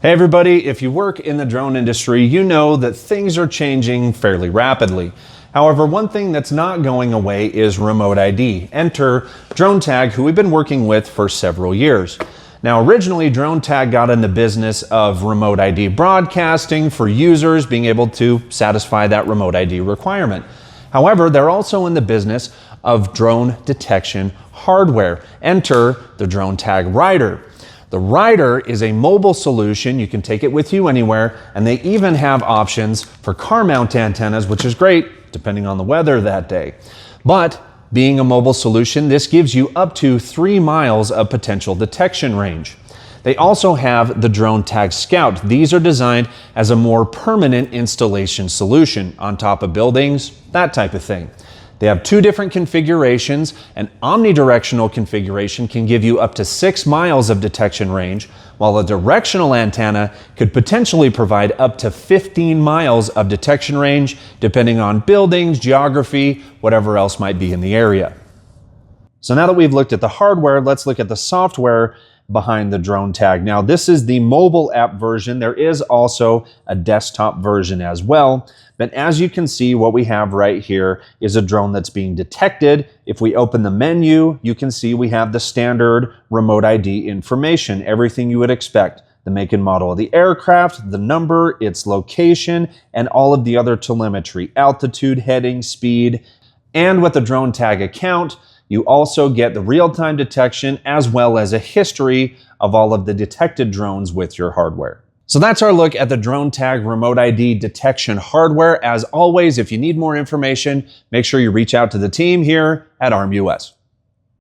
Hey everybody, if you work in the drone industry, you know that things are changing fairly rapidly. However, one thing that's not going away is remote ID. Enter Dronetag, who we've been working with for several years. Now, originally, Dronetag got in the business of remote ID broadcasting for users being able to satisfy that remote ID requirement. However, they're also in the business of drone detection hardware. Enter the Dronetag Rider. The Rider is a mobile solution. You can take it with you anywhere, and they even have options for car mount antennas, which is great depending on the weather that day. But being a mobile solution, this gives you up to 3 miles of potential detection range. They also have the Dronetag Scout. These are designed as a more permanent installation solution on top of buildings, that type of thing. They have 2 different configurations. An omnidirectional configuration can give you up to 6 miles of detection range, while a directional antenna could potentially provide up to 15 miles of detection range, depending on buildings, geography, whatever else might be in the area. So now that we've looked at the hardware, let's look at the software behind the Dronetag. Now, this is the mobile app version. There is also a desktop version as well. But as you can see, what we have right here is a drone that's being detected. If we open the menu, you can see we have the standard remote ID information, everything you would expect. The make and model of the aircraft, the number, its location, and all of the other telemetry, altitude, heading, speed. And with the Dronetag account, you also get the real-time detection as well as a history of all of the detected drones with your hardware. So that's our look at the Dronetag remote ID detection hardware. As always, if you need more information, make sure you reach out to the team here at ARM US.